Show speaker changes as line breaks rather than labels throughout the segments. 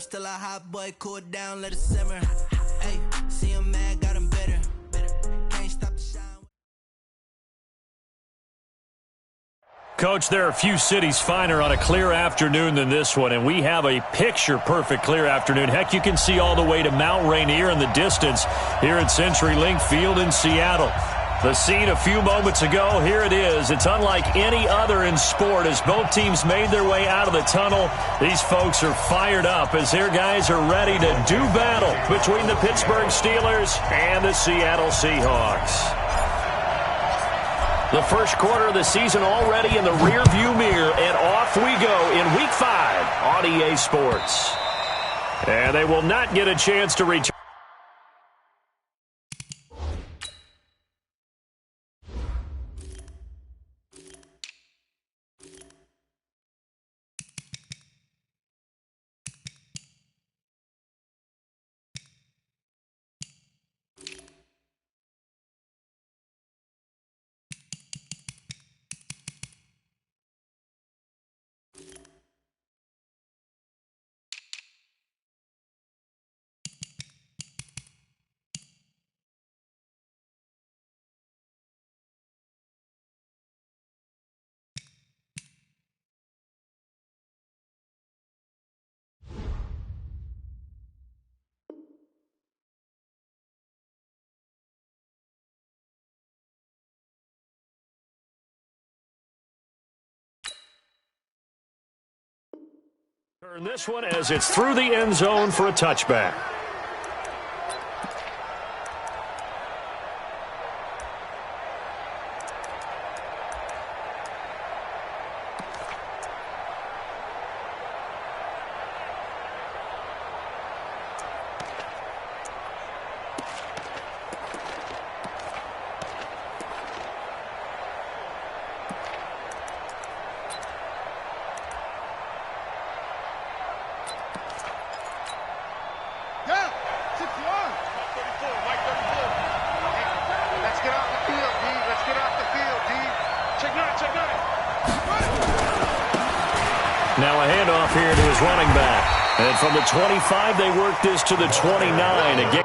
still a hot boy, cool down, let it simmer. Hey, see him mad, got him better. Can't stop the shine.
Coach, there are a few cities finer on a clear afternoon than this one, and we have a picture-perfect clear afternoon. Heck, you can see all the way to Mount Rainier in the distance here at CenturyLink Field in Seattle. The scene a few moments ago, here it is. It's unlike any other in sport as both teams made their way out of the tunnel. These folks are fired up as their guys are ready to do battle between the Pittsburgh Steelers and the Seattle Seahawks. The first quarter of the season already in the rearview mirror, and off we go in Week 5 on EA Sports. And they will not get a chance to return. Turn this one as it's through the end zone for a touchback. Now a handoff here to his running back. And from the 25, they work this to the 29 again.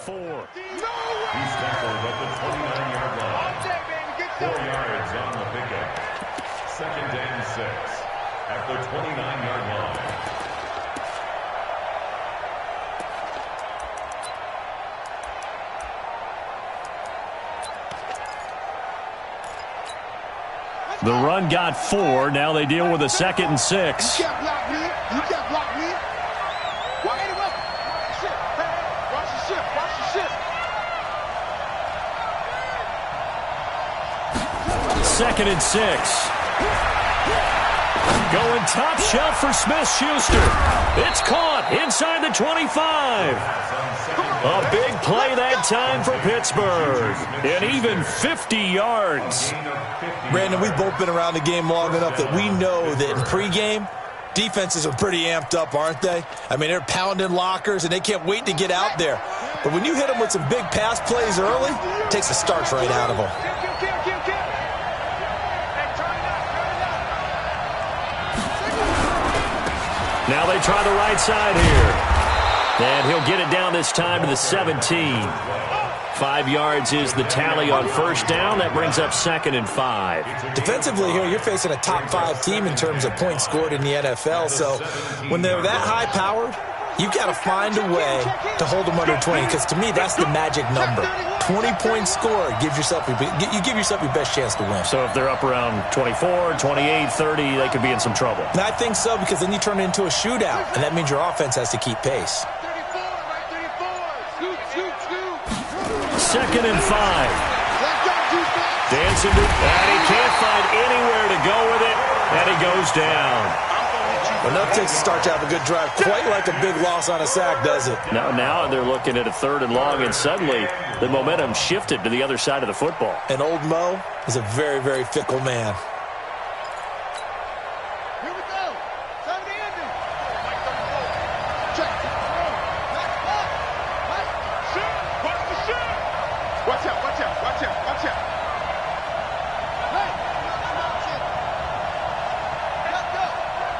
Four.
He's tackled at the 29-yard line. 4 yards on the pickup. 2nd and 6 at the 29-yard line.
The run got 4. Now they deal with a 2nd and 6.
You can't block me. You can't block me. Why anyway? Watch the ship. Watch the ship.
2nd and 6. Going top shelf for Smith-Schuster. It's caught inside the 25. A big play that time for Pittsburgh. And even 50 yards.
Brandon, we've both been around the game long enough that we know that in pregame, defenses are pretty amped up, aren't they? I mean, they're pounding lockers, and they can't wait to get out there. But when you hit them with some big pass plays early, it takes the starch right out of them.
Now they try the right side here. And he'll get it down this time to the 17. 5 yards is the tally on first down. That brings up 2nd and 5.
Defensively here, you're facing a top 5 team in terms of points scored in the NFL. So when they're that high-powered, you've got to find a way to hold them under 20. Because to me, that's the magic number. 20 points scored gives yourself you give yourself your best chance to win.
So if they're up around 24, 28, 30, they could be in some trouble.
And I think so, because then you turn it into a shootout, and that means your offense has to keep pace.
2nd and 5. Dancing to, and he can't find anywhere to go with it, and he goes down.
Enough takes to start to have a good drive. Quite like a big loss on a sack, does it?
Now they're looking at a 3rd and long, and suddenly the momentum shifted to the other side of the football.
And old Mo is a very, very fickle man.
Here we go. Time to end it. Check. Watch the shot. Watch out, watch out, watch out, watch out. Hey. Let's go.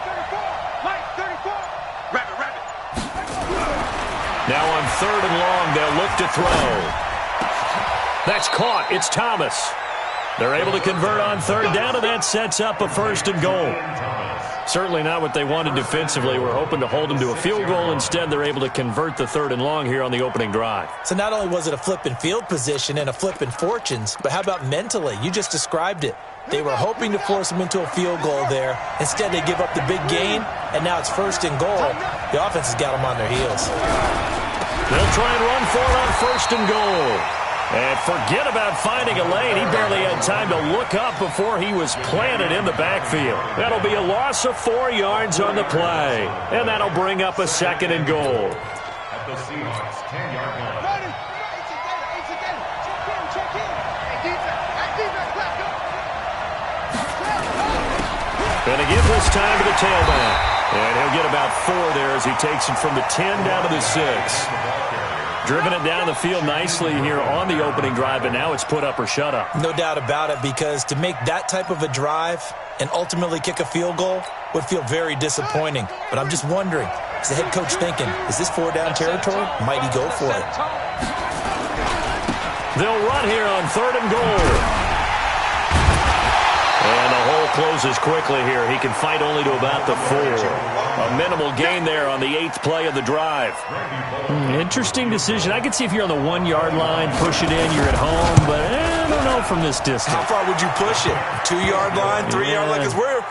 34. Mike, 34. Rabbit, rabbit.
Now on 3rd and long, they'll look to throw. That's caught. It's Thomas. They're able to convert on 3rd down, and that sets up a 1st and goal. Certainly not what they wanted defensively. We're hoping to hold them to a field goal. Instead, they're able to convert the 3rd and long here on the opening drive.
So not only was it a flip in field position and a flip in fortunes, but how about mentally? You just described it. They were hoping to force them into a field goal there. Instead, they give up the big gain, and now it's 1st and goal. The offense has got them on their heels.
They'll try and run for it on 1st and goal. And forget about finding a lane. He barely had time to look up before he was planted in the backfield. That'll be a loss of 4 yards on the play. And that'll bring up a 2nd and goal.
At the Seahawks 10-yard line.
Ready. It's a game. Check in. Hey, defense, let's go.
Going to give this time to the tailback. And he'll get about 4 there as he takes it from the 10 down to the 6. Driven it down the field nicely here on the opening drive, and now it's put up or shut up.
No doubt about it, because to make that type of a drive and ultimately kick a field goal would feel very disappointing. But I'm just wondering, is the head coach thinking, is this 4-down territory? Might he go for it?
They'll run here on 3rd and goal. And the hole closes quickly here. He can fight only to about the 4. A minimal gain there on the 8th play of the drive. Interesting decision. I could see if you're on the 1-yard line, push it in, you're at home, but I don't know from this distance.
How far would you push it? 2-yard line, 3-yard line? Because we're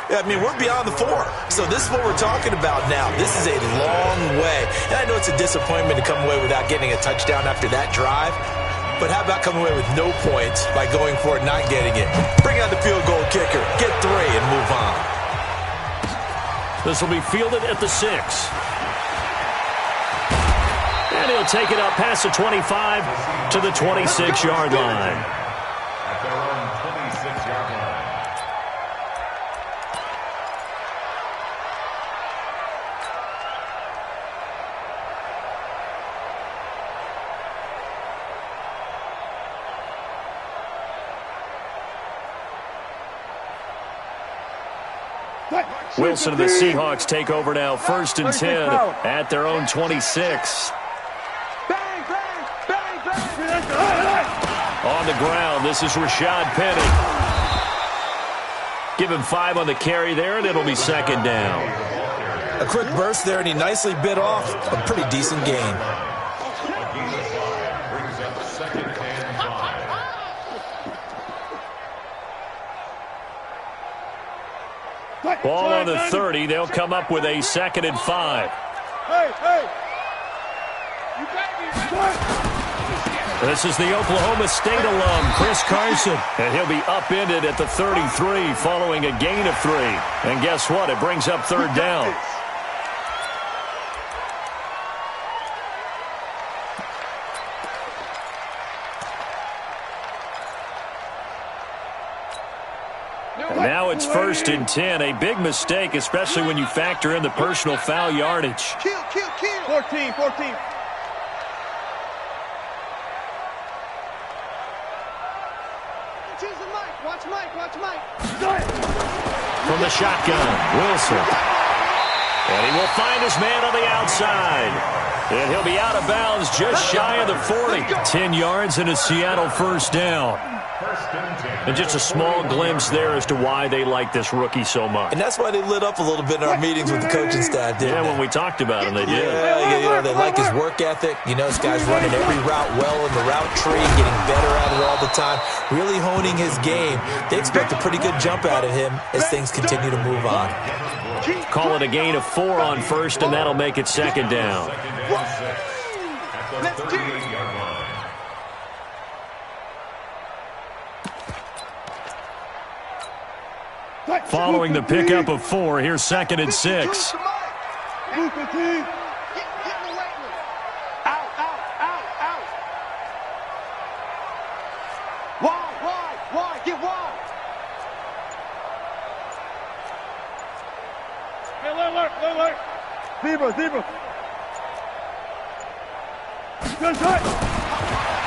beyond the 4. So this is what we're talking about now. This is a long way. And I know it's a disappointment to come away without getting a touchdown after that drive. But how about coming away with no points by going for it, not getting it? Bring out the field goal kicker, get 3, and move on.
This will be fielded at the 6. And he'll take it up past the 25 to the 26-yard line.
At their own 26-yard line.
Wilson and the Seahawks take over now, 1st and 10 at their own 26. On the ground, this is Rashad Penny. Give him 5 on the carry there, and it'll be 2nd down.
A quick burst there, and he nicely bit off a pretty decent gain.
Ball on the 30. They'll come up with a 2nd and 5.
Hey. You got me.
This is the Oklahoma State alum, Chris Carson. And he'll be upended at the 33 following a gain of 3. And guess what? It brings up 3rd down. Now it's 1st and 10. A big mistake, especially when you factor in the personal foul yardage.
Kill. 14. Watch Mike.
From the shotgun, Wilson. And he will find his man on the outside. And he'll be out of bounds just shy of the 40. 10 yards and a Seattle 1st down. And just a small glimpse there as to why they like this rookie so much.
And that's why they lit up a little bit in our meetings with the coaching staff, didn't they?
When we talked about him, they did.
Yeah, they like his work ethic. This guy's running every route well in the route tree, getting better at it all the time, really honing his game. They expect a pretty good jump out of him as things continue to move on.
Call it a gain of 4 on 1st, and that'll make it 2nd down.
At the 38-yard line.
following the pickup of 4. Here's 2nd and 6.
Wide, get wide. Hey, alert. Zebra.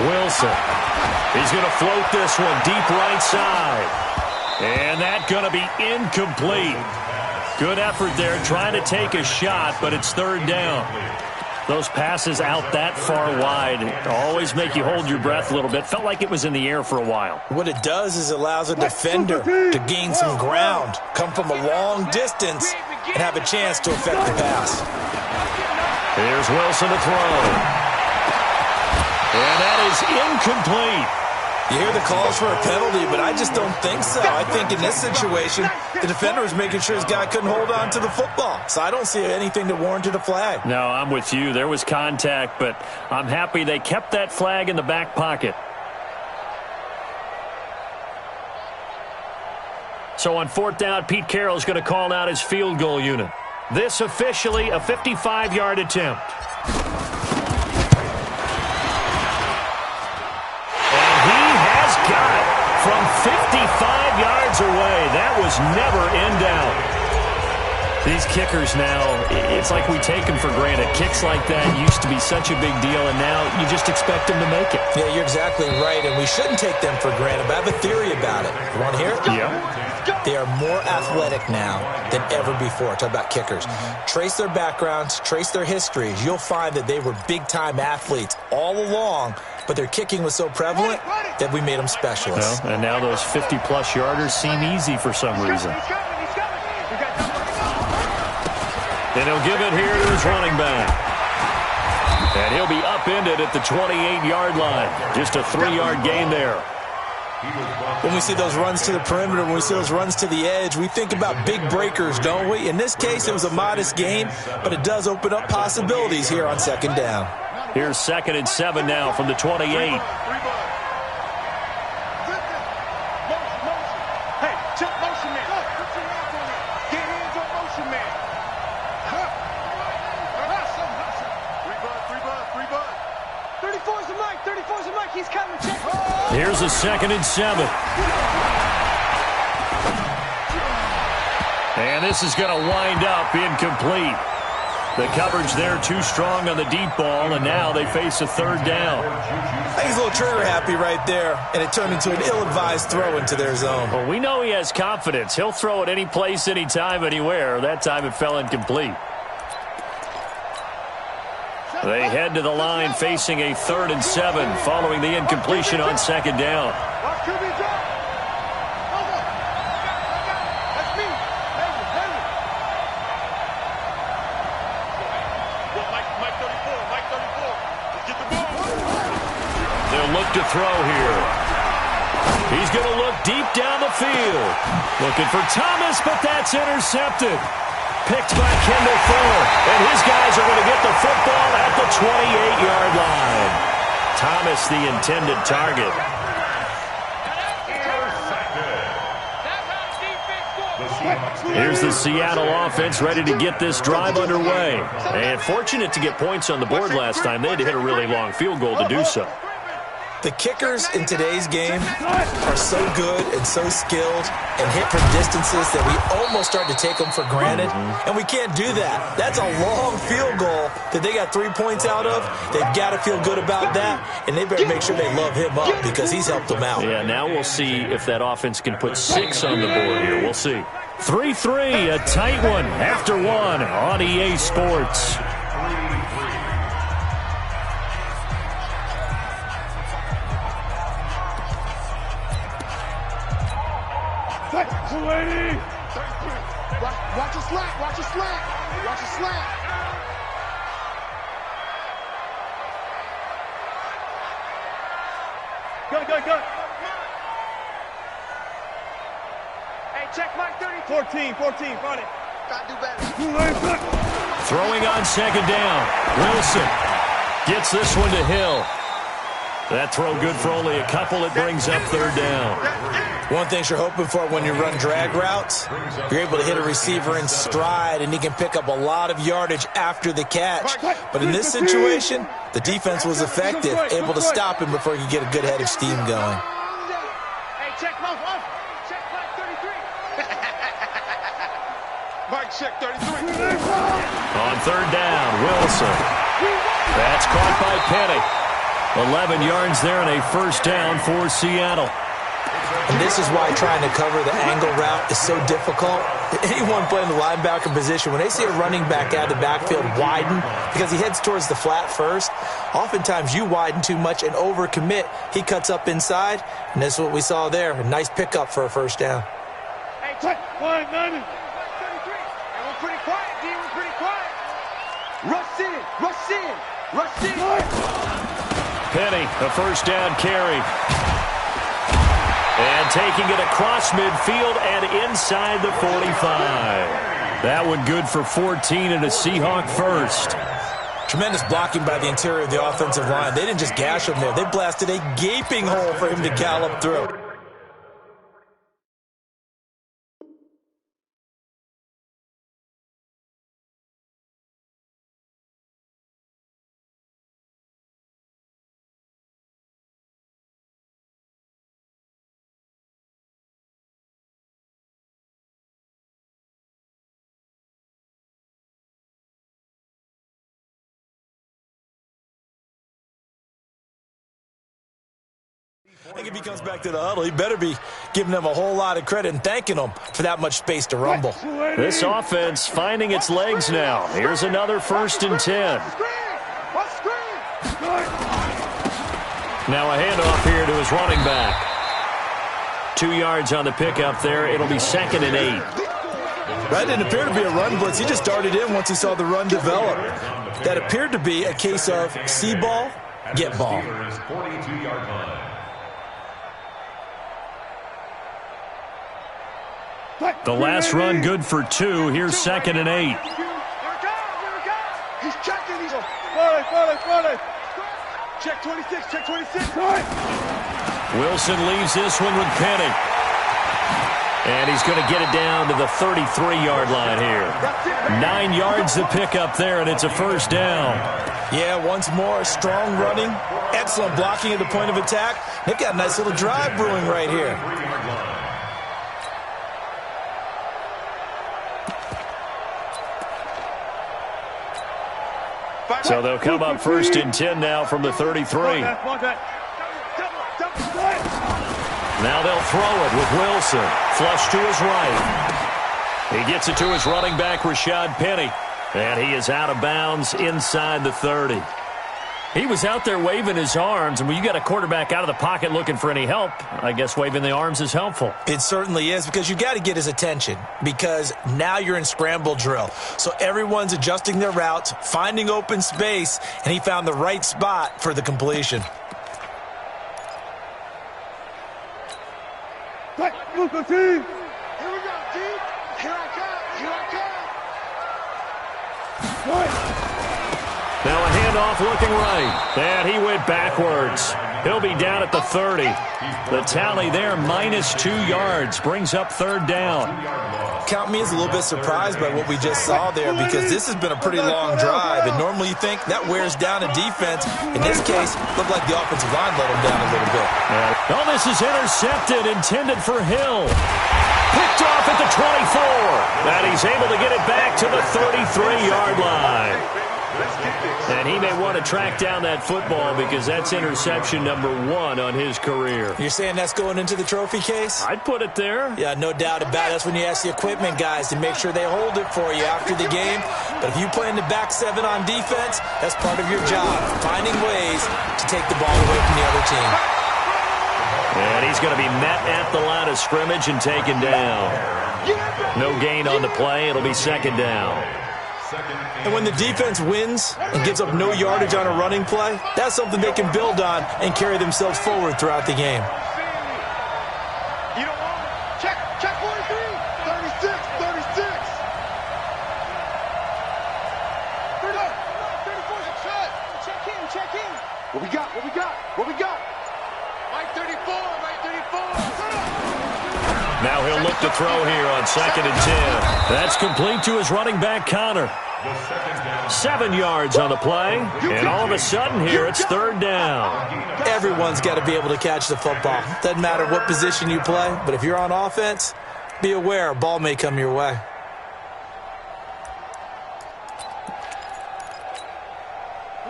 Wilson. He's going to float this one deep right side. And that's going to be incomplete. Good effort there trying to take a shot, but it's 3rd down. Those passes out that far wide always make you hold your breath a little bit. Felt like it was in the air for a while.
What it does is it allows a defender to gain some ground, come from a long distance, and have a chance to affect the pass.
Here's Wilson to throw. And that is incomplete.
You hear the calls for a penalty, but I just don't think so. I think in this situation, the defender was making sure his guy couldn't hold on to the football. So I don't see anything that warranted a flag.
No, I'm with you. There was contact, but I'm happy they kept that flag in the back pocket. So on 4th down, Pete Carroll's going to call out his field goal unit. This officially a 55-yard attempt. From 55 yards away. That was never in doubt. These kickers now, it's like we take them for granted. Kicks like that used to be such a big deal, and now you just expect them to make it.
Yeah, you're exactly right, and we shouldn't take them for granted, but I have a theory about it. You want to hear it?
Yeah.
They are more athletic now than ever before. Talk about kickers. Trace their backgrounds, trace their histories. You'll find that they were big-time athletes all along, but their kicking was so prevalent that we made them specialists.
Well, and now those 50-plus yarders seem easy for some reason. And he'll give it here to his running back. And he'll be upended at the 28-yard line. Just a 3-yard gain there.
When we see those runs to the perimeter, when we see those runs to the edge, we think about big breakers, don't we? In this case, it was a modest gain, but it does open up possibilities here on 2nd down.
Here's 2nd and 7 now from the 28.
Hey, check motion man. Get hands on motion man. 3 bud. 34's the mic. He's coming. Check.
Here's a 2nd and 7. And this is going to wind up incomplete. The coverage there too strong on the deep ball, and now they face a 3rd down.
I think he's a little trigger happy right there, and it turned into an ill-advised throw into their zone.
Well, we know he has confidence. He'll throw it any place, anytime, anywhere. That time it fell incomplete. They head to the line facing a 3rd and 7 following the incompletion on 2nd down. They'll look to throw here. He's going to look deep down the field. Looking for Thomas, but that's intercepted. Picked by Kendall Fuller, and his guys are going to get the football at the 28-yard line. Thomas, the intended target. Here's the Seattle offense ready to get this drive underway. And fortunate to get points on the board last time. They had to hit a really long field goal to do so.
The kickers in today's game are so good and so skilled and hit from distances that we almost start to take them for granted, and we can't do that. That's a long field goal that they got 3 points out of. They've got to feel good about that, and they better make sure they love him up because he's helped them out.
Yeah, now we'll see if that offense can put 6 on the board here. We'll see. 3-3, a tight one after 1 on EA Sports.
Watch your slack. Go. Hey, check Mike 30. 14, run it. Gotta do better.
Throwing on 2nd down. Wilson gets this one to Hill. That throw good for only a couple. It brings up third down.
One thing you're hoping for when you run drag routes, you're able to hit a receiver in stride, and he can pick up a lot of yardage after the catch. But in this situation, the defense was effective, able to stop him before he could get a good head of steam going.
Hey, check Mike 33. Mike, check 33.
On third down, Wilson. That's caught by Penny. 11 yards there and a first down for Seattle.
And this is why trying to cover the angle route is so difficult. Anyone playing the linebacker position, when they see a running back out of the backfield widen because he heads towards the flat first, oftentimes you widen too much and overcommit. He cuts up inside, and that's what we saw there. A nice pickup for a first down.
Hey, check 190. 33. And we're pretty quiet, D. We're pretty quiet. Rush in. Rush in. Rush in.
Penny, a first down carry. And taking it across midfield and inside the 45. That one good for 14 and a Seahawk first.
Tremendous blocking by the interior of the offensive line. They didn't just gash him there. They blasted a gaping hole for him to gallop through. I think if he comes back to the huddle, he better be giving them a whole lot of credit and thanking them for that much space to rumble.
This offense finding its legs now. Here's another 1st and 10. Now a handoff here to his running back. 2 yards on the pickup there. It'll be 2nd and 8.
That didn't appear to be a run blitz. He just darted in once he saw the run develop. That appeared to be a case of see ball, get ball.
The last run good for 2. Here's 2nd and 8.
He's checking. He's on. Check 26. Check 26.
Wilson leaves this one with Penny. And he's going to get it down to the 33-yard line here. 9 yards to pick up there, and it's a first down.
Yeah, once more, strong running, excellent blocking at the point of attack. They've got a nice little drive brewing right here.
So they'll come up 1st and 10 now from the 33. Now they'll throw it with Wilson. Flush to his right. He gets it to his running back, Rashad Penny. And he is out of bounds inside the 30. He was out there waving his arms, and when you got a quarterback out of the pocket looking for any help, I guess waving the arms is helpful.
It certainly is, because you got to get his attention, because now you're in scramble drill. So everyone's adjusting their routes, finding open space, and he found the right spot for the completion.
Here we go, team. Here I come.
Now a handoff looking right. And he went backwards. He'll be down at the 30. The tally there, -2 yards, brings up 3rd down.
Count me as a little bit surprised by what we just saw there, because this has been a pretty long drive, and normally you think that wears down a defense. In this case, it looked like the offensive line let him down a little bit.
Oh, this is intercepted, intended for Hill. Picked off at the 24. And he's able to get it back to the 33-yard line. And he may want to track down that football, because that's interception number 1 on his career.
You're saying that's going into the trophy case?
I'd put it there.
Yeah, no doubt about it. That's when you ask the equipment guys to make sure they hold it for you after the game. But if you play in the back 7 on defense, that's part of your job, finding ways to take the ball away from the other team.
And he's going to be met at the line of scrimmage and taken down. No gain on the play. It'll be 2nd down.
And when the defense wins and gives up no yardage on a running play, that's something they can build on and carry themselves forward throughout the game.
You don't want it. Check 43. 36. 36. 34. Check in. What we got? What we got? Right 34, right 34.
Now he'll look to throw here on 2nd and 10. That's complete to his running back, Connor. 7 yards on the play, and all of a sudden here it's 3rd down.
Everyone's got to be able to catch the football. Doesn't matter what position you play, but if you're on offense, be aware a ball may come your way.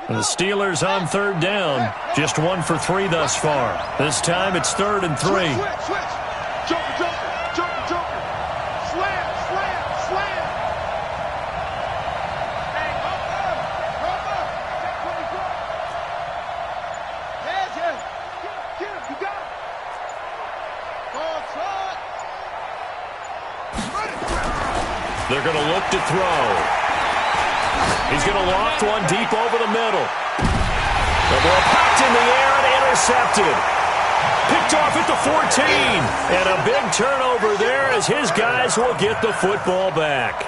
The Steelers on 3rd down. Just 1 for 3 thus far. This time it's 3rd and 3.
Switch. Joker. Slam. Hey, Roper. Check 24. Yeah. Get him. You got him.
They're going to look to throw. He's going to loft one deep over the middle. The ball popped in the air and intercepted. Picked off at the 14. And a big turnover there as his guys will get the football back.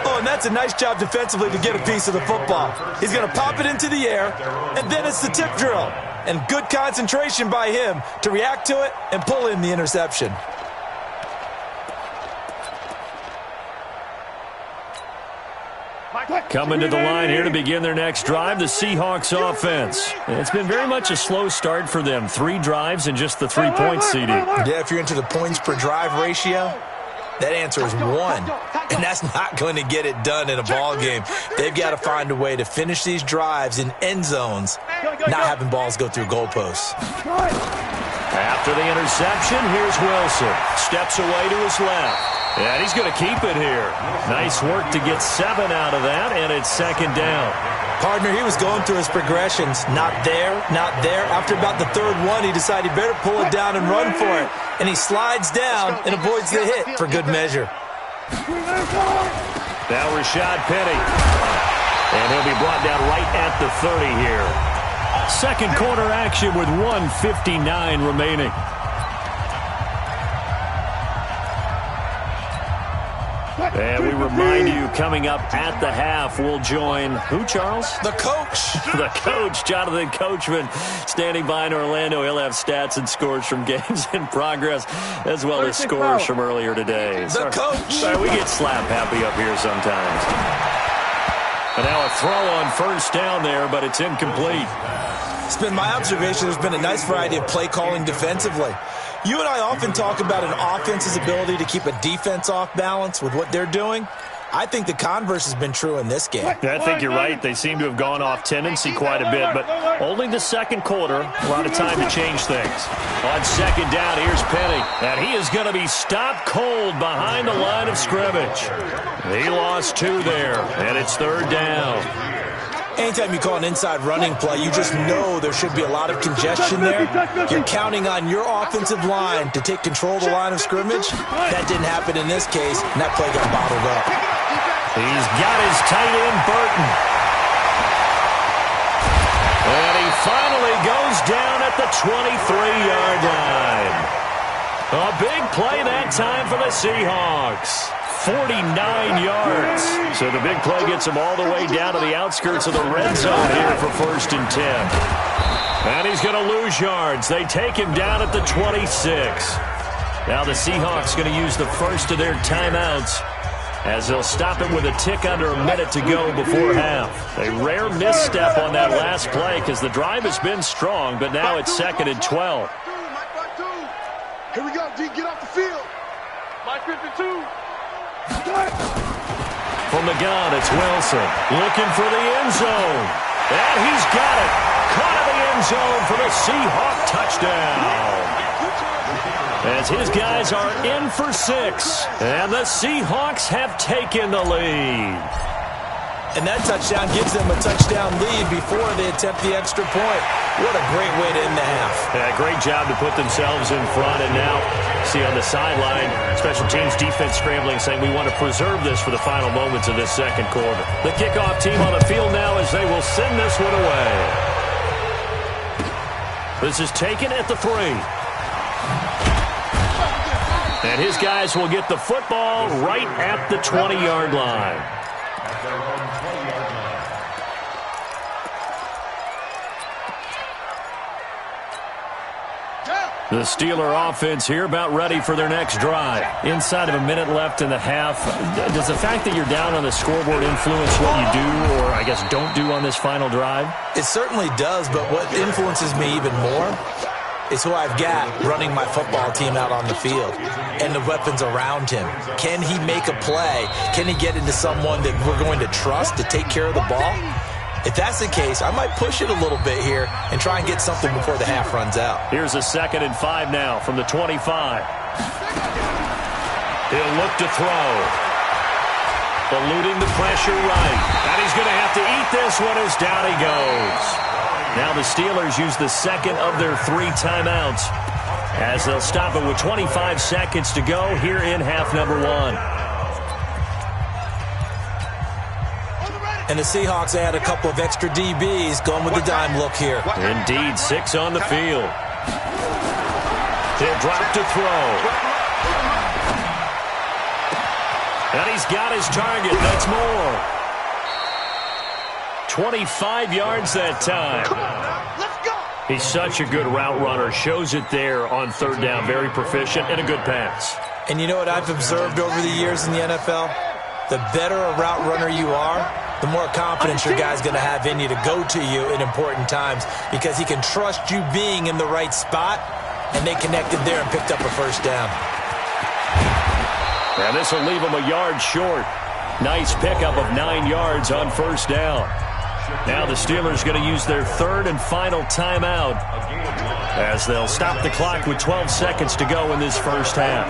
Oh, and that's a nice job defensively to get a piece of the football. He's going to pop it into the air, and then it's the tip drill. And good concentration by him to react to it and pull in the interception.
Coming to the line here to begin their next drive, the Seahawks offense. It's been very much a slow start for them. 3 drives and just the 3-point CD.
Yeah, if you're into the points per drive ratio, that answer is 1. And that's not going to get it done in a ball game. They've got to find a way to finish these drives in end zones, not having balls go through goalposts.
After the interception, here's Wilson. Steps away to his left. And he's going to keep it here. Nice work to get 7 out of that, and it's 2nd down.
Partner, he was going through his progressions. Not there. After about the 3rd one, he decided he better pull it down and run for it. And he slides down and avoids the hit for good measure.
Now Rashad Penny. And he'll be brought down right at the 30 here. Second quarter action with 1:59 remaining. And we remind you, coming up at the half, we'll join who, Charles?
The coach.
The coach, Jonathan Coachman, standing by in Orlando. He'll have stats and scores from games in progress, as well as scores from earlier today.
The coach.
Sorry, we get slap happy up here sometimes. And now a throw on 1st down there, but it's incomplete.
It's been my observation there's been a nice variety of play calling defensively. You and I often talk about an offense's ability to keep a defense off balance with what they're doing. I think the converse has been true in this game.
I think you're right. They seem to have gone off tendency quite a bit, but only the second quarter. A lot of time to change things. On 2nd down, here's Penny. And he is going to be stopped cold behind the line of scrimmage. He lost 2 there, and it's 3rd down.
Anytime you call an inside running play, you just know there should be a lot of congestion there. You're counting on your offensive line to take control of the line of scrimmage. That didn't happen in this case, and that play got bottled up.
He's got his tight end, Burton. And he finally goes down at the 23-yard line. A big play that time for the Seahawks. 49 yards. So the big play gets him all the way down to the outskirts of the red zone here for 1st and 10. And he's going to lose yards. They take him down at the 26. Now the Seahawks going to use the first of their timeouts as they'll stop it with a tick under a minute to go before half. A rare misstep on that last play because the drive has been strong, but now it's 2nd and 12.
Here we go, D. Get off the field. Mike 52.
From the gun, it's Wilson looking for the end zone. And he's got it. Caught in the end zone for the Seahawk touchdown. As his guys are in for 6. And the Seahawks have taken the lead.
And that touchdown gives them a touchdown lead before they attempt the extra point. What a great way to end the half.
Yeah, great job to put themselves in front. And now, see on the sideline, special teams defense scrambling, saying we want to preserve this for the final moments of this second quarter. The kickoff team on the field now as they will send this one away. This is taken at the 3. And his guys will get the football right at the 20-yard line. The Steeler offense here about ready for their next drive. Inside of a minute left in the half, does the fact that you're down on the scoreboard influence what you do or, I guess, don't do on this final drive?
It certainly does, but what influences me even more is who I've got running my football team out on the field and the weapons around him. Can he make a play? Can he get into someone that we're going to trust to take care of the ball? If that's the case, I might push it a little bit here and try and get something before the half runs out.
Here's a 2nd and 5 now from the 25. He'll look to throw. Eluding the pressure right. And he's going to have to eat this one as down he goes. Now the Steelers use the 2nd of their 3 timeouts as they'll stop it with 25 seconds to go here in half number 1.
And the Seahawks add a couple of extra DBs going with the dime look here.
Indeed, 6 on the field. He'll drop to throw. And he's got his target. That's more. 25 yards that time. He's such a good route runner. Shows it there on 3rd down. Very proficient and a good pass.
And you know what I've observed over the years in the NFL? The better a route runner you are, the more confidence your guy's going to have in you to go to you in important times because he can trust you being in the right spot, and they connected there and picked up a 1st down.
And this will leave him a yard short. Nice pickup of 9 yards on 1st down. Now the Steelers going to use their 3rd and final timeout as they'll stop the clock with 12 seconds to go in this first half.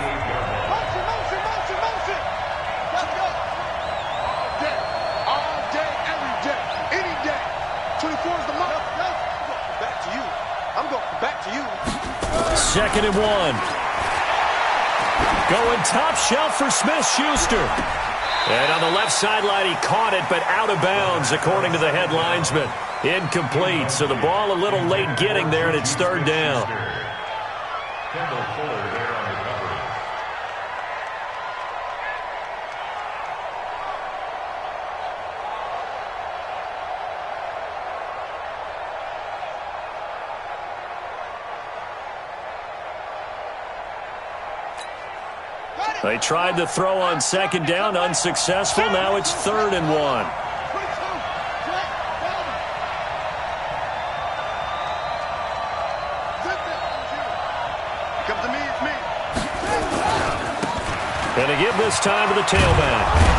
Second and 1. Going top shelf for Smith-Schuster. And on the left sideline, he caught it, but out of bounds, according to the head linesman. Incomplete. So the ball a little late getting there, and it's 3rd down. They tried to throw on 2nd down, unsuccessful. Now it's 3rd and 1.
Come to me, it's me.
And to give this time to the tailback.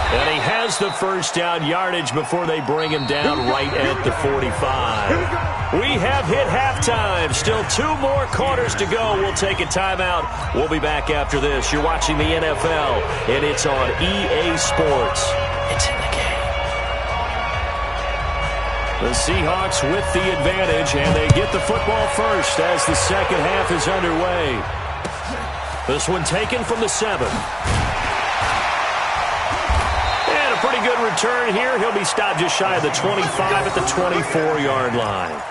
And he has the 1st down yardage before they bring him down right at the 45. We have hit halftime. Still 2 more quarters to go. We'll take a timeout. We'll be back after this. You're watching the NFL, and it's on EA Sports. It's in the game. The Seahawks with the advantage, and they get the football first as the second half is underway. This one taken from the 7. And a pretty good return here. He'll be stopped just shy of the 25 at the 24-yard line.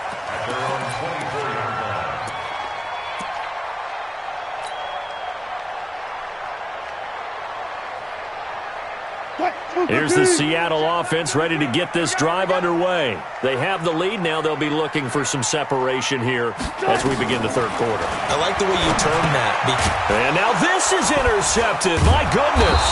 Here's the Seattle offense ready to get this drive underway. They have the lead. Now they'll be looking for some separation here as we begin the 3rd quarter.
I like the way you term that.
And now this is intercepted. My goodness.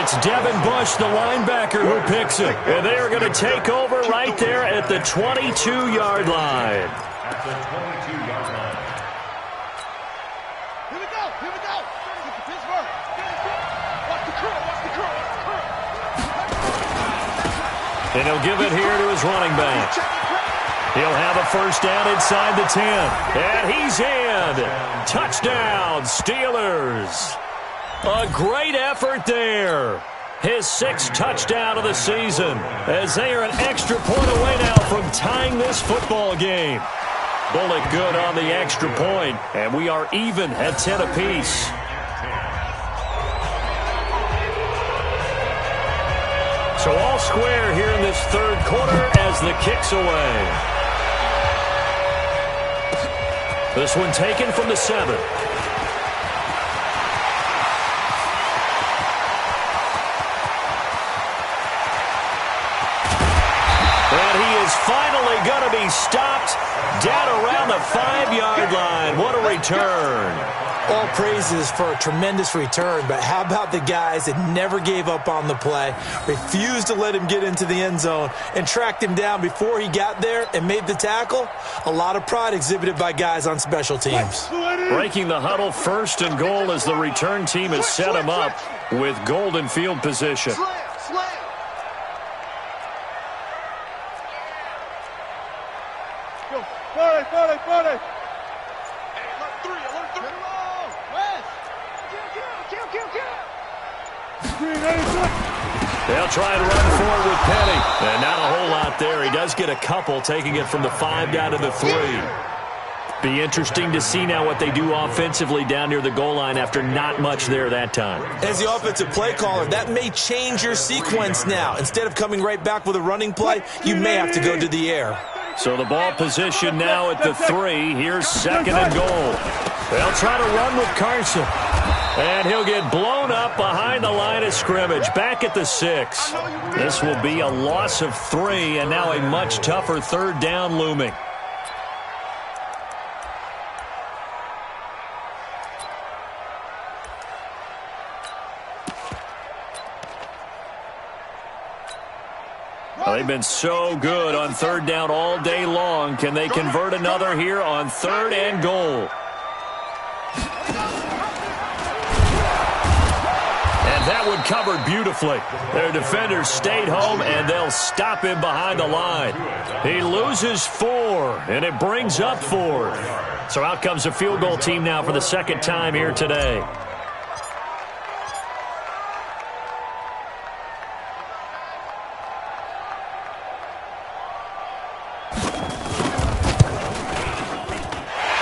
It's Devin Bush, the linebacker, who picks it. And they are going to take over right there at the 22-yard line.
At the 22-yard line.
Here we go. Here we go. Pittsburgh. Watch the curl. Watch the curl. Watch the curl.
And he'll give it here to his running back. He'll have a 1st down inside the 10. And he's in. Touchdown, Steelers. A great effort there. His 6th touchdown of the season as they are an extra point away now from tying this football game. Bullet good on the extra point, and we are even at 10 apiece. So all square here in this 3rd quarter as the kick's away. This one taken from the 7. And he is finally finally going to be stopped down around the 5-yard line. What a return.
All praises for a tremendous return, but how about the guys that never gave up on the play, refused to let him get into the end zone, and tracked him down before he got there and made the tackle? A lot of pride exhibited by guys on special teams.
Breaking the huddle, 1st and goal as the return team has set him up with golden field position. They'll try and run forward with Penny. And not a whole lot there. He does get a couple, taking it from the 5 down to the 3. Be interesting to see now what they do offensively down near the goal line after not much there that time.
As the offensive play caller, that may change your sequence now. Instead of coming right back with a running play, you may have to go to the air.
So the ball position now at the 3. Here's 2nd and goal. They'll try to run with Carson. And he'll get blown up behind the line of scrimmage. Back at the 6. This will be a loss of 3, and now a much tougher 3rd down looming. Well, they've been so good on 3rd down all day long. Can they convert another here on 3rd and goal? That one covered beautifully. Their defenders stayed home, and they'll stop him behind the line. He loses 4, and it brings up 4. So out comes the field goal team now for the 2nd time here today.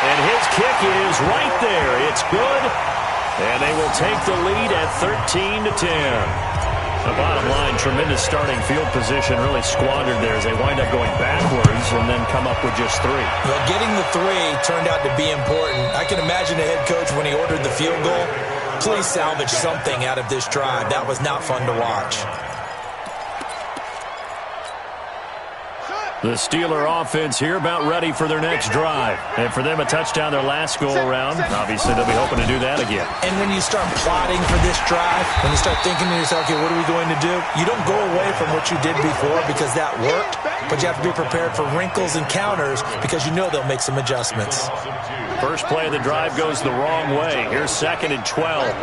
And his kick is right there. It's good. And they will take the lead at 13-10. The bottom line, tremendous starting field position, really squandered there as they wind up going backwards and then come up with just 3.
Well, getting the 3 turned out to be important. I can imagine the head coach when he ordered the field goal. Please salvage something out of this drive. That was not fun to watch.
The Steeler offense here about ready for their next drive. And for them, a touchdown their last go-around. Obviously, they'll be hoping to do that again.
And when you start plotting for this drive, when you start thinking to yourself, okay, what are we going to do? You don't go away from what you did before because that worked, but you have to be prepared for wrinkles and counters because you know they'll make some adjustments.
First play of the drive goes the wrong way. Here's 2nd and 12.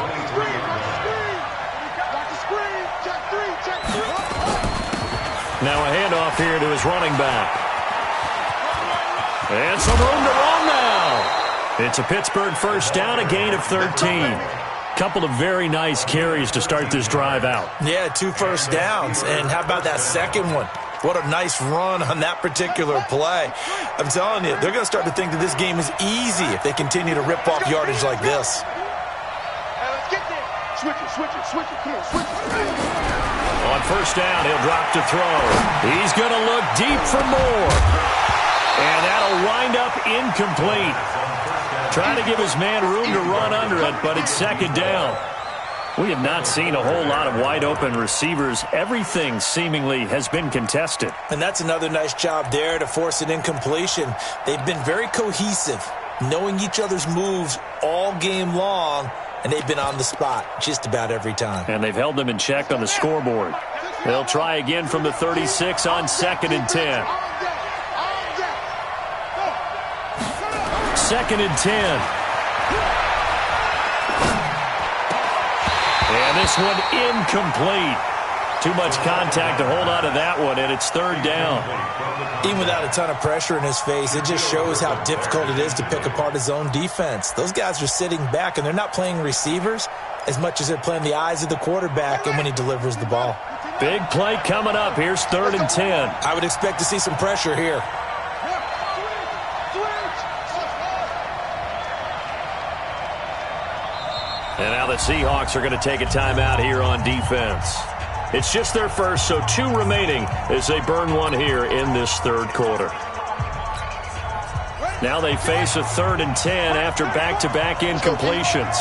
Now a handoff here to his running back. And some room to run now. It's a Pittsburgh 1st down, a gain of 13. Couple of very nice carries to start this drive out.
Yeah, 2 first downs. And how about that second one? What a nice run on that particular play. I'm telling you, they're going to start to think that this game is easy if they continue to rip off yardage like this.
Let's get there. Switch it. Come on, switch it.
On 1st down, he'll drop to throw. He's going to look deep for more. And that'll wind up incomplete. Trying to give his man room to run under it, but it's 2nd down. We have not seen a whole lot of wide-open receivers. Everything seemingly has been contested.
And that's another nice job there to force an incompletion. They've been very cohesive, knowing each other's moves all game long, and they've been on the spot just about every time.
And they've held them in check on the scoreboard. They'll try again from the 36 on 2nd and 10. 2nd and 10. And this one incomplete. Too much contact to hold on to that one, and it's 3rd down.
Even without a ton of pressure in his face, it just shows how difficult it is to pick apart his own defense. Those guys are sitting back, and they're not playing receivers as much as they're playing the eyes of the quarterback and when he delivers the ball.
Big play coming up. Here's 3rd and 10.
I would expect to see some pressure here.
And now the Seahawks are going to take a timeout here on defense. It's just their first, so 2 remaining as they burn one here in this 3rd quarter. Now they face a 3rd and 10 after back-to-back incompletions.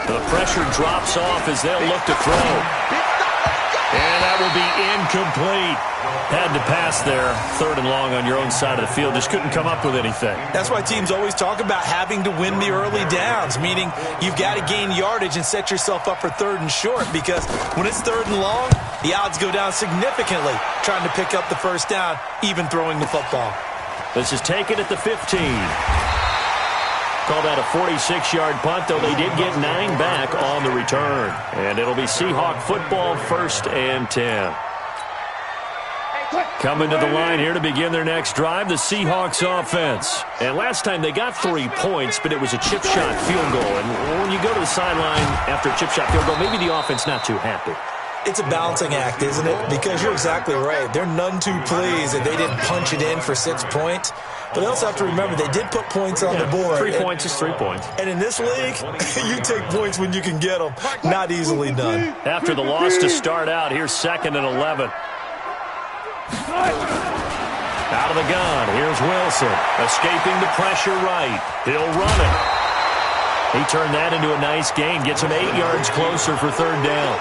The pressure drops off as they'll look to throw. And that will be incomplete. Had to pass there, 3rd and long on your own side of the field. Just couldn't come up with anything.
That's why teams always talk about having to win the early downs, meaning you've got to gain yardage and set yourself up for 3rd and short, because when it's 3rd and long, the odds go down significantly trying to pick up the first down, even throwing the football.
This is taken at the 15. Call that a 46-yard punt, though they did get 9 back on the return. And it'll be Seahawk football, 1st and 10. Coming to the line here to begin their next drive, the Seahawks offense. And last time they got 3 points, but it was a chip shot field goal. And when you go to the sideline after a chip shot field goal, maybe the offense not too happy.
It's a balancing act, isn't it? Because you're exactly right. They're none too pleased that they didn't punch it in for 6 points. But they also have to remember they did put points on the board.
3 points is 3 points.
And in this league, you take points when you can get them. Not easily done.
After the loss to start out, here's 2nd and 11. Out of the gun, here's Wilson. Escaping the pressure right. He'll run it. He turned that into a nice gain. Gets him 8 yards closer for 3rd down.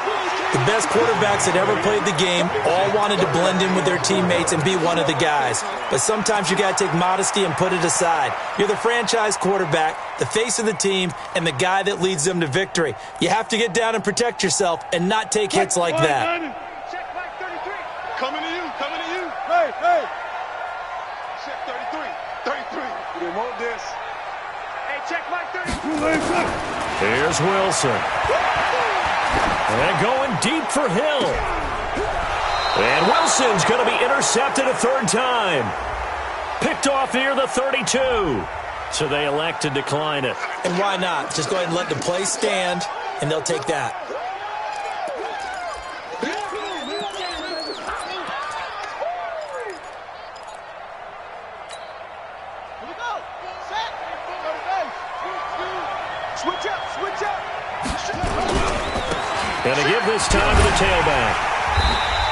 The best quarterbacks that ever played the game all wanted to blend in with their teammates and be one of the guys. But sometimes you got to take modesty and put it aside. You're the franchise quarterback, the face of the team, and the guy that leads them to victory. You have to get down and protect yourself and not take hits like that.
Check back 33. Coming to you, coming to you. Hey, hey. Check 33, 33. We want this. Hey, check back 33.
Here's Wilson. And going deep for Hill. And Wilson's going to be intercepted a 3rd time. Picked off near the 32. So they elect to decline it.
And why not? Just go ahead and let the play stand, and they'll take that.
Switch up, switch up.
Going to give this time to the tailback.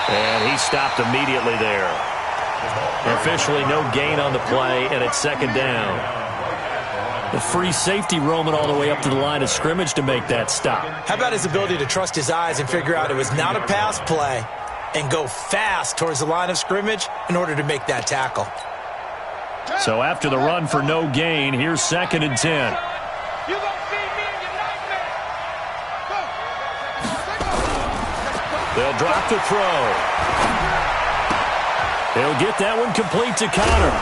And he stopped immediately there. Officially no gain on the play, and it's 2nd down. The free safety roaming all the way up to the line of scrimmage to make that stop.
How about his ability to trust his eyes and figure out it was not a pass play and go fast towards the line of scrimmage in order to make that tackle?
So after the run for no gain, here's 2nd and 10. They'll drop the throw. They'll get that one complete to Connor.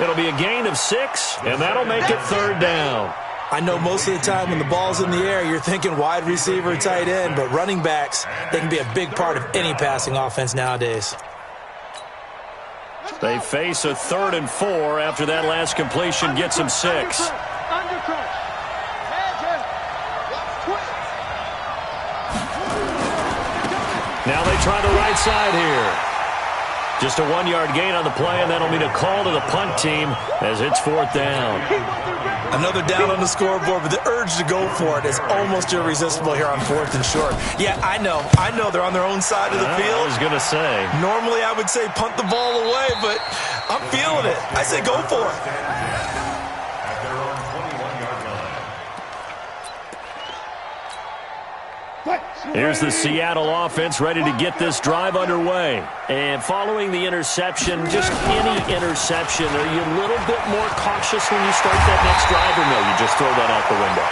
It'll be a gain of 6, and that'll make it 3rd down.
I know most of the time when the ball's in the air, you're thinking wide receiver, tight end, but running backs, they can be a big part of any passing offense nowadays.
They face a 3rd and 4 after that last completion gets them 6. Now they try the right side here. Just a 1-yard gain on the play, and that'll mean a call to the punt team as it's 4th down.
Another down on the scoreboard, but the urge to go for it is almost irresistible here on 4th and short. Yeah, I know they're on their own side of the field.
I was going to say.
Normally I would say punt the ball away, but I'm feeling it. I say go for it.
Here's the Seattle offense ready to get this drive underway. And following the interception, just any interception, are you a little bit more cautious when you start that next drive, or no, you just throw that out the window?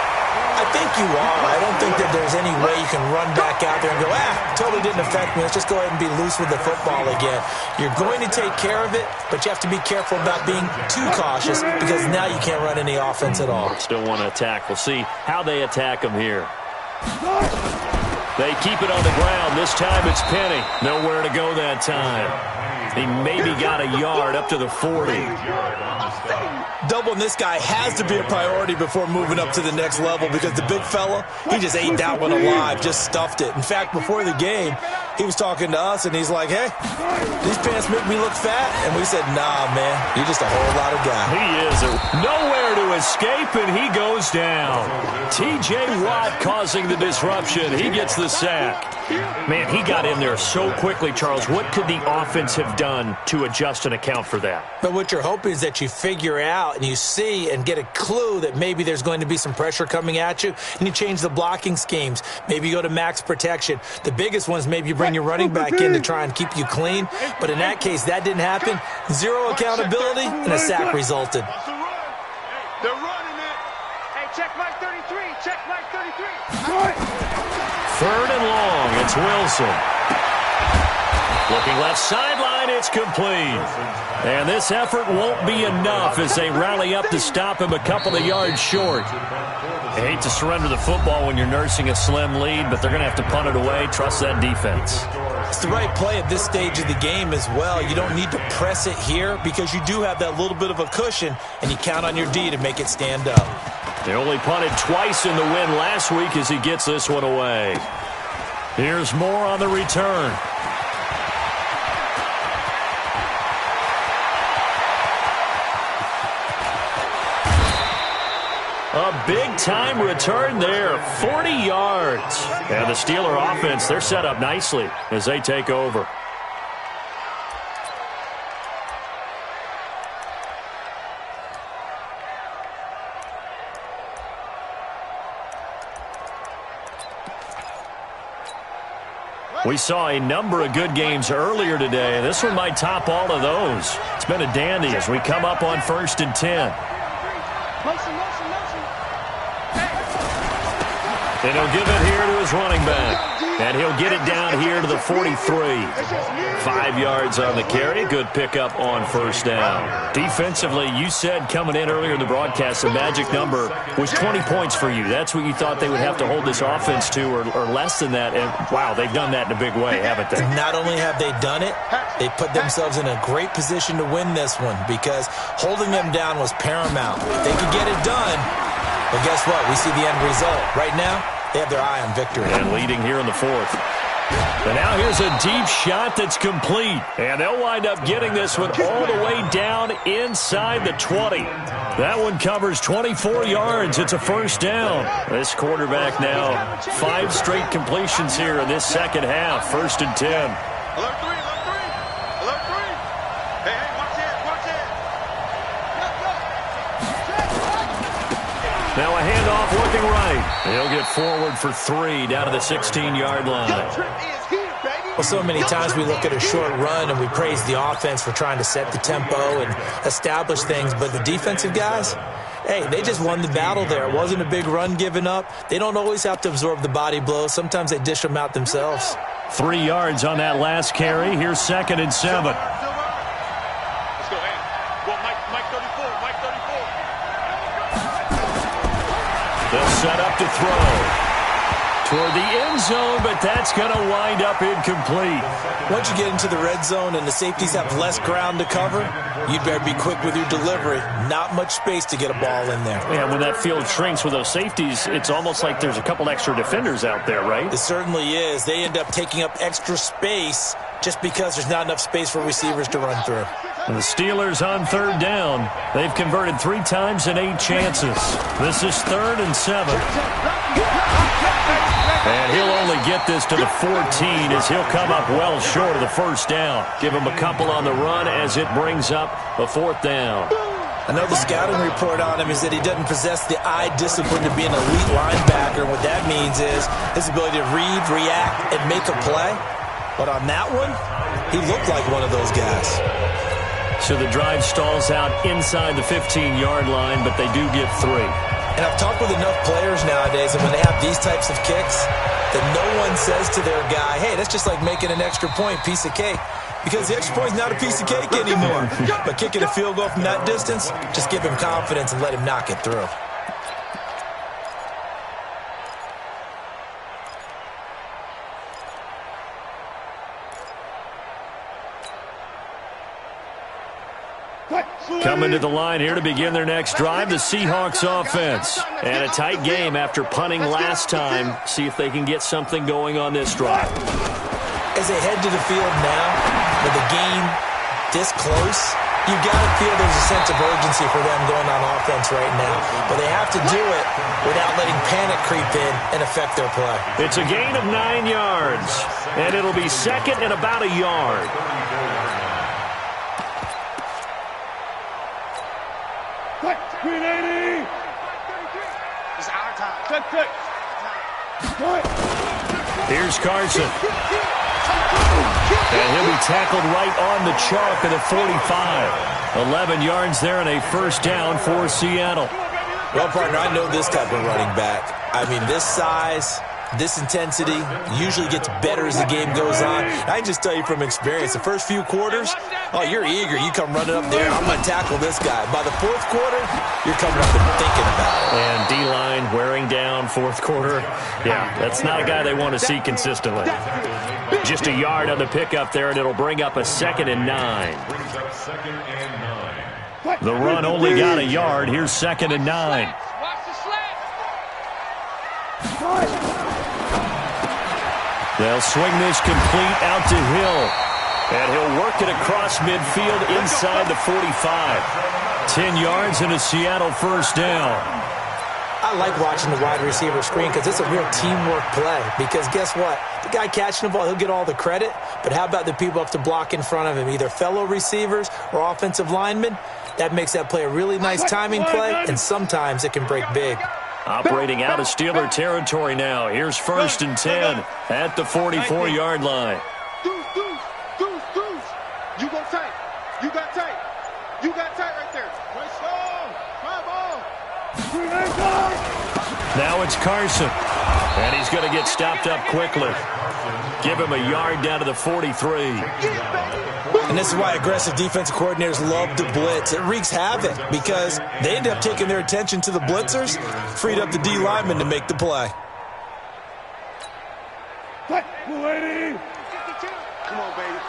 I think you are. I don't think that there's any way you can run back out there and go, totally didn't affect me. Let's just go ahead and be loose with the football again. You're going to take care of it, but you have to be careful about being too cautious because now you can't run any offense at all.
Still want to attack. We'll see how they attack them here. They keep it on the ground. This time it's Penny. Nowhere to go that time. He maybe got a yard up to the 40.
Doubling this guy has to be a priority before moving up to the next level because the big fella, he just ate that one alive, just stuffed it. In fact, before the game, he was talking to us, and he's like, hey, these pants make me look fat. And we said, nah, man, you're just a whole lot of guy.
He is nowhere to escape, and he goes down. T.J. Watt causing the disruption. He gets the sack. Man, he got in there so quickly, Charles. What could the offense have done to adjust and account for that?
But what you're hoping is that you figure out and you see and get a clue that maybe there's going to be some pressure coming at you, and you change the blocking schemes. Maybe you go to max protection. The biggest ones, maybe you bring your running back in to try and keep you clean. But in that case, that didn't happen. Zero accountability, and a sack resulted.
They're running it. Hey, check Mike 33. Check Mike 33.
Third and long, it's Wilson. Looking left sideline, it's complete. And this effort won't be enough as they rally up to stop him a couple of yards short. I hate to surrender the football when you're nursing a slim lead, but they're going to have to punt it away. Trust that defense.
It's the right play at this stage of the game as well. You don't need to press it here because you do have that little bit of a cushion, and you count on your D to make it stand up.
They only punted twice in the win last week as he gets this one away. Here's more on the return. A big-time return there, 40 yards. And the Steeler offense, they're set up nicely as they take over. We saw a number of good games earlier today. This one might top all of those. It's been a dandy as we come up on 1st and 10. And he'll give it here to his running back. And he'll get it down here to the 43. 5 yards on the carry. Good pickup on first down. Defensively, you said coming in earlier in the broadcast, the magic number was 20 points for you. That's what you thought they would have to hold this offense to or less than that. And, wow, they've done that in a big way, haven't they?
Not only have they done it, they put themselves in a great position to win this one because holding them down was paramount. If they could get it done, but guess what? We see the end result. Right now, they have their eye on victory.
And leading here in the 4th. And now here's a deep shot that's complete. And they'll wind up getting this one all the way down inside the 20. That one covers 24 yards. It's a first down. This quarterback now 5 straight completions here in this second half. 1st and 10.
Alert 3, alert 3. Alert 3. Hey, watch it, watch it.
Now a handoff looking right. He'll get forward for 3 down to the 16-yard line.
Well, so many times we look at a short run and we praise the offense for trying to set the tempo and establish things, but the defensive guys, hey, they just won the battle there. It wasn't a big run given up. They don't always have to absorb the body blows. Sometimes they dish them out themselves.
3 yards on that last carry. Here's 2nd and 7.
Let's go, hey. Well, Mike 34, Mike 34.
They'll set up to throw toward the end zone, but that's going to wind up incomplete.
Once you get into the red zone and the safeties have less ground to cover, you'd better be quick with your delivery. Not much space to get a ball in there.
Yeah, when that field shrinks with those safeties, it's almost like there's a couple extra defenders out there, right?
It certainly is. They end up taking up extra space just because there's not enough space for receivers to run through.
And the Steelers on 3rd down. They've converted 3 times in 8 chances. This is 3rd and 7. And he'll only get this to the 14 as he'll come up well short of the first down. Give him a couple on the run as it brings up a 4th down.
I know the scouting report on him is that he doesn't possess the eye discipline to be an elite linebacker. What that means is his ability to read, react, and make a play. But on that one, he looked like one of those guys.
So the drive stalls out inside the 15-yard line, but they do get 3.
And I've talked with enough players nowadays, and when they have these types of kicks, that no one says to their guy, hey, that's just like making an extra point, piece of cake. Because the extra point's not a piece of cake anymore. But kicking a field goal from that distance, just give him confidence and let him knock it through.
Coming to the line here to begin their next drive, the Seahawks offense. And a tight game after punting last time. See if they can get something going on this drive.
as they head to the field now, with the game this close, you've got to feel there's a sense of urgency for them going on offense right now. But they have to do it without letting panic creep in and affect their play.
It's a gain of 9 yards, and it'll be second and about a yard.
It's our time.
Here's Carson. And he'll be tackled right on the chalk at the 45. 11 yards there and a first down for Seattle.
Well, partner, I know this type of running back. I mean, this size, this intensity usually gets better as the game goes on. I can just tell you from experience, the first few quarters, oh, you're eager. You come running up there, I'm going to tackle this guy. By the fourth quarter, you're coming up and thinking about it.
And D-line wearing down fourth quarter. Yeah, that's not a guy they want to see consistently. Just a yard on the pickup there, and it'll bring up a 2nd and 9. The run only got a yard. Here's 2nd and 9. They'll swing this complete out to Hill. And he'll work it across midfield inside the 45. 10 yards and a Seattle first down.
I like watching the wide receiver screen because it's a real teamwork play. Because guess what? The guy catching the ball, he'll get all the credit. But how about the people up to block in front of him, either fellow receivers or offensive linemen? That makes that play a really nice timing play, and sometimes it can break big.
Operating out of Steeler territory now. Here's 1st and 10 at the 44-yard line.
Deuce. You go tight. You got tight. You got tight right there. Nice ball. My ball.
Now it's Carson. And he's going to get stopped up quickly. Give him a yard down to the 43.
And this is why aggressive defensive coordinators love to blitz. It wreaks havoc because they end up taking their attention to the blitzers, freed up the D lineman to make the play.
Come on, baby.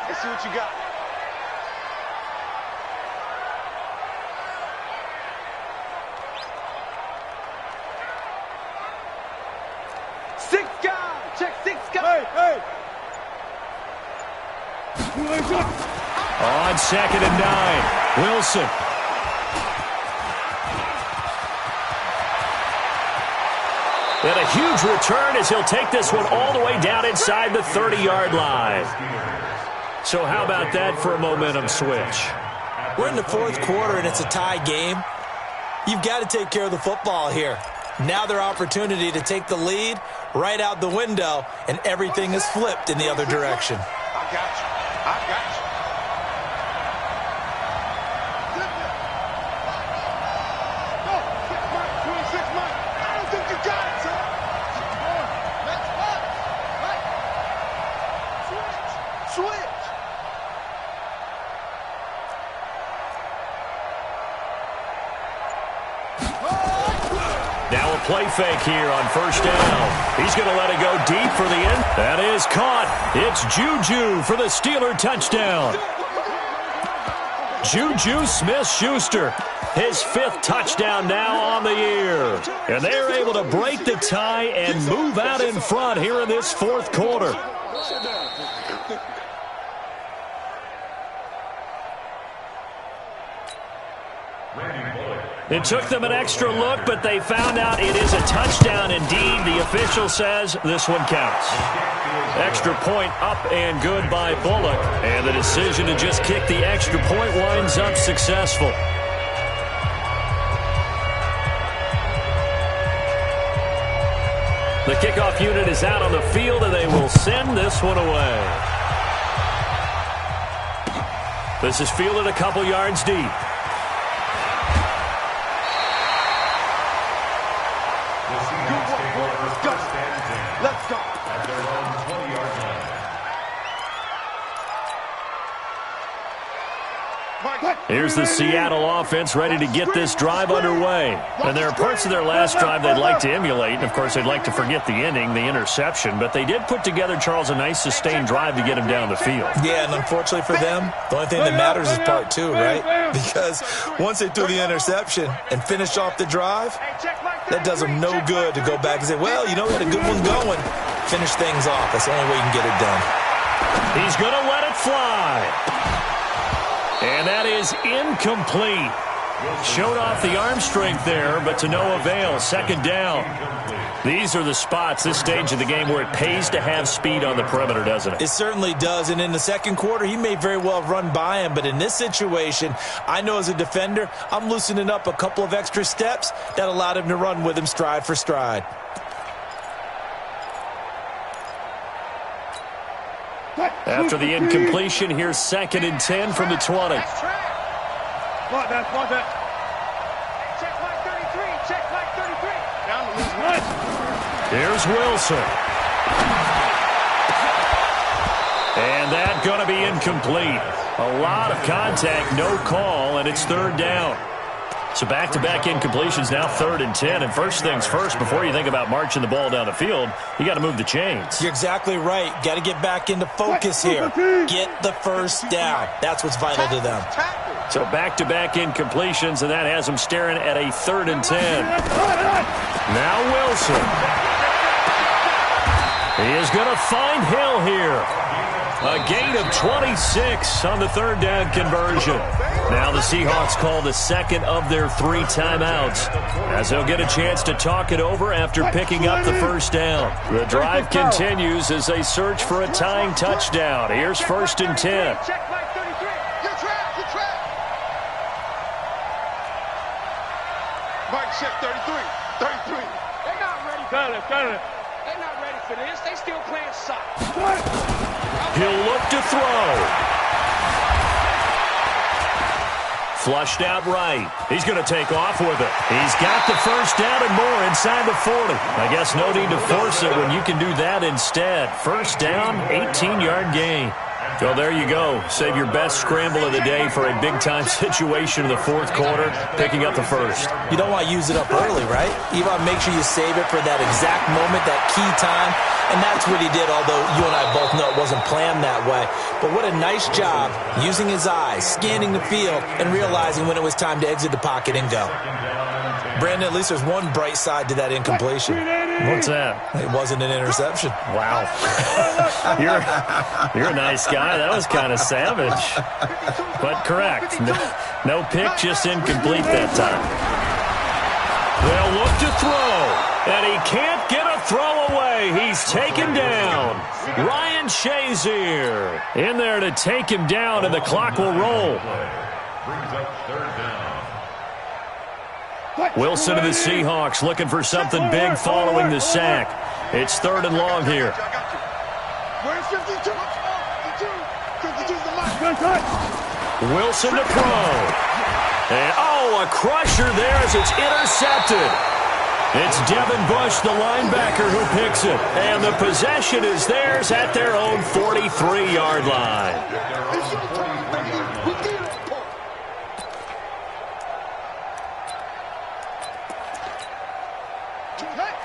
Let's see what you got. Six guys. Check 6 guys. Hey.
On 2nd and 9, Wilson. And a huge return as he'll take this one all the way down inside the 30-yard line. So how about that for a momentum switch?
We're in the fourth quarter and it's a tie game. You've got to take care of the football here. Now their opportunity to take the lead right out the window, and everything is flipped in the other direction.
I got you.
Now a play fake here on 1st down. He's going to let it go deep for the end. That is caught. It's Juju for the Steeler touchdown. Juju Smith-Schuster, his 5th touchdown now on the year. And they're able to break the tie and move out in front here in this fourth quarter. It took them an extra look, but they found out it is a touchdown indeed. The official says this one counts. Extra point up and good by Bullock. And the decision to just kick the extra point winds up successful. The kickoff unit is out on the field, and they will send this one away. This is fielded a couple yards deep.
Let's go.
At their own 20-yard line.
Here's the Seattle offense ready to get this drive underway. And there are parts of their last drive they'd like to emulate. And, of course, they'd like to forget the ending, the interception. But they did put together, Charles, a nice sustained drive to get him down the field.
Yeah, and unfortunately for them, the only thing that matters is part 2, right? Because once they threw the interception and finished off the drive, that does them no good to go back and say, well, you know, we had a good one going. finish things off. That's the only way you can get it done.
He's going to let it fly. And that is incomplete. Showed off the arm strength there, but to no avail. Second down. These are the spots, this stage of the game, where it pays to have speed on the perimeter, doesn't it?
It certainly does. And in the second quarter, he may very well run by him. But in this situation, I know as a defender, I'm loosening up a couple of extra steps that allowed him to run with him stride for stride.
After the incompletion, here's 2nd and 10 from the 20.
Block that, block that. Check line 33, check line 33. Down to lose one.
Here's Wilson. And that going to be incomplete. A lot of contact, no call, and it's 3rd down. So back-to-back incompletions, now 3rd and 10. And first things first, before you think about marching the ball down the field, you got to move the chains.
You're exactly right. Got to get back into focus here. Get the first down. That's what's vital to them.
So back-to-back incompletions, and that has them staring at a 3rd and 10. Now Wilson. He is going to find Hill here. A gain of 26 on the 3rd down conversion. Now the Seahawks call the second of their 3 timeouts, as they'll get a chance to talk it over after picking up the first down. The drive continues as they search for a tying touchdown. Here's 1st and 10.
Mike, check 33. 33. They're not ready. Got it. They're not ready for this. They still playing soccer.
He'll look to throw. Flushed out right. He's going to take off with it. He's got the first down and more inside the 40. I guess no need to force it when you can do that instead. First down, 18-yard gain. So there you go. Save your best scramble of the day for a big-time situation in the 4th quarter, picking up the first.
You don't want to use it up early, right? You want to make sure you save it for that exact moment, that key time. And that's what he did, although you and I both know it wasn't planned that way. But what a nice job using his eyes, scanning the field, and realizing when it was time to exit the pocket and go. Brandon, at least there's one bright side to that incompletion.
What's that?
It wasn't an interception.
Wow. You're a nice guy. That was kind of savage. But correct. No pick, just incomplete that time. They'll look to throw, and he can't get a throw away. He's taken down. Ryan Shazier in there to take him down, and the clock will roll.
Brings up 3rd down.
Wilson of the Seahawks looking for something big following the sack. It's 3rd and long here.
Where's 52? 52's the mark.
Wilson to throw. And, oh, a crusher there as it's intercepted. It's Devin Bush, the linebacker, who picks it. And the possession is theirs at their own 43-yard line.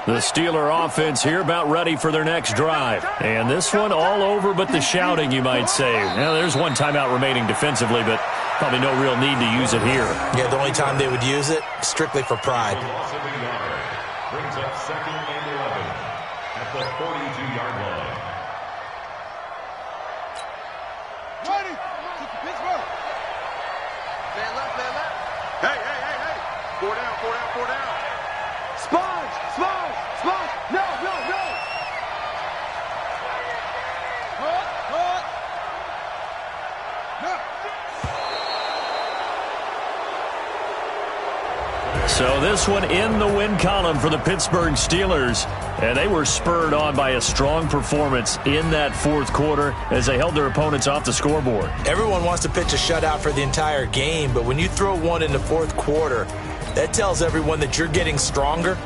The Steeler offense here about ready for their next drive. And this one all over but the shouting, you might say. Now, there's one timeout remaining defensively, but probably no real need to use it here.
Yeah, the only time they would use it, strictly for pride.
Brings up 2nd and 11 at the 42-yard line.
Ready? Pittsburgh. Man left, man left. Hey. 4 down. Sponge. No.
So this one in the win column for the Pittsburgh Steelers. And they were spurred on by a strong performance in that 4th quarter as they held their opponents off the scoreboard.
Everyone wants to pitch a shutout for the entire game, but when you throw one in the 4th quarter, that tells everyone that you're getting stronger